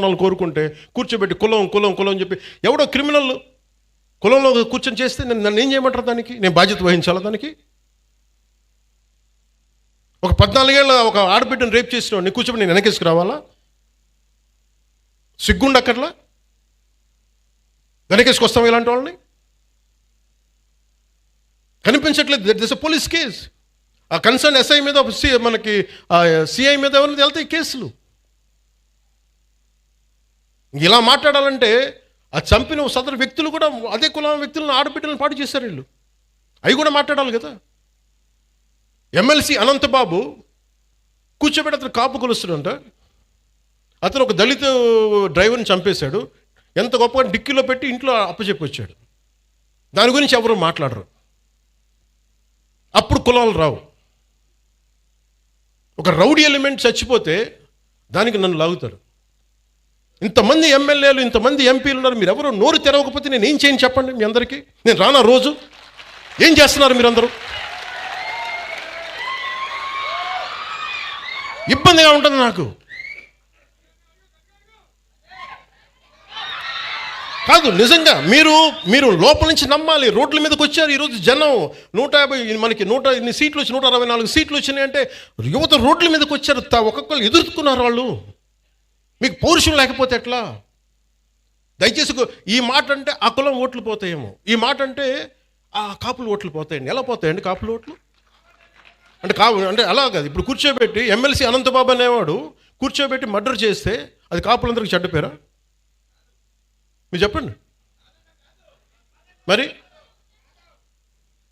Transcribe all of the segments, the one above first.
వాళ్ళు కోరుకుంటే కూర్చోబెట్టి కులం కులం కులం అని చెప్పి ఎవడో క్రిమినల్ కులంలో కూర్చొని చేస్తే నన్ను ఏం చేయమంటారు? దానికి నేను బాధ్యత వహించాలా? దానికి ఒక 14 ఏళ్ళ ఒక ఆడబిడ్డను రేప్ చేసిన వాడిని కూర్చోబెట్టి నేను వెనకేసుకు రావాలా? సిగ్గుండక్కర్లా? వెనకేసుకొస్తాం ఇలాంటి వాళ్ళని? కనిపించట్లేదు. This police case. ఆ కన్సర్న్ ఎస్ఐ మీద మనకి సిఐ మీద ఎవరిని వెళ్తాయి కేసులు. ఇలా మాట్లాడాలంటే ఆ చంపిన సదరు వ్యక్తులు కూడా అదే కులం వ్యక్తులను ఆడబిడ్డలను పాటు చేశారు వీళ్ళు. అవి కూడా మాట్లాడాలి కదా. ఎమ్మెల్సీ అనంతబాబు కూర్చోబెట్టి అతను కాపు కొలుస్తాడంట. అతను ఒక దళిత డ్రైవర్ని చంపేశాడు. ఎంత గొప్పగా డిక్కీలో పెట్టి ఇంట్లో అప్పచెప్పొచ్చాడు. దాని గురించి ఎవరు మాట్లాడరు. అప్పుడు కులాలు రావు. ఒక రౌడీ ఎలిమెంట్ చచ్చిపోతే దానికి నన్ను లాగుతారు. ఇంతమంది ఎమ్మెల్యేలు, ఇంతమంది ఎంపీలు ఉన్నారు, మీరు ఎవరు నోరు తెరవకపోతే నేను ఏం చేయను చెప్పండి? మీ అందరికీ నేను రానా రోజు? ఏం చేస్తున్నారు మీరందరూ? ఇబ్బందిగా ఉంటుంది నాకు. కాదు, నిజంగా మీరు లోపల నుంచి నమ్మాలి. రోడ్ల మీదకి వచ్చారు ఈరోజు జనం. 150 మనకి 100 సీట్లు వచ్చి 164 సీట్లు వచ్చినాయి అంటే యువత రోడ్ల మీదకి వచ్చారు. ఒక్కొక్కరు ఎదుర్కొన్నారు వాళ్ళు. మీకు పౌరుషం లేకపోతే ఎట్లా? దయచేసి ఈ మాట అంటే ఆ కులం ఓట్లు పోతాయేమో, ఈ మాట అంటే ఆ కాపులు ఓట్లు పోతాయండి. ఎలా పోతాయండి కాపులు ఓట్లు? అంటే అలా కాదు. ఇప్పుడు కూర్చోబెట్టి ఎమ్మెల్సీ అనంతబాబు అనేవాడు కూర్చోబెట్టి మర్డర్ చేస్తే అది కాపులందరికీ చెడ్డ పేరా? మీరు చెప్పండి. మరి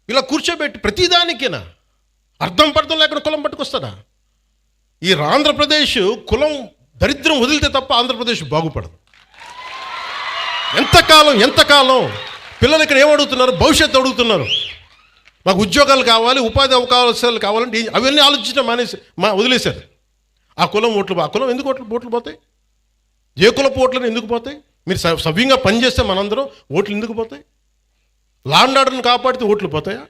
ఇలా కూర్చోబెట్టి ప్రతిదానికేనా అర్థం పర్థం లేకుండా కులం పట్టుకొస్తాడా? ఈ ఆంధ్రప్రదేశ్ కులం దరిద్రం వదిలితే తప్ప ఆంధ్రప్రదేశ్ బాగుపడదు. ఎంతకాలం పిల్లలు ఇక్కడ ఏమడుగుతున్నారు? భవిష్యత్తు అడుగుతున్నారు. మాకు ఉద్యోగాలు కావాలి, ఉపాధి అవకాశాలు కావాలంటే అవన్నీ ఆలోచించడం వదిలేశారు. ఆ కులం ఎందుకు ఓట్లు పోతాయి? ఏ కులపు ఓట్లను ఎందుకు పోతాయి? మీరు సవ్యంగా పనిచేస్తే మనందరం ఓట్లు ఎందుకు పోతాయి? లా అండ్ ఆర్డర్ని కాపాడితే ఓట్లు పోతాయా?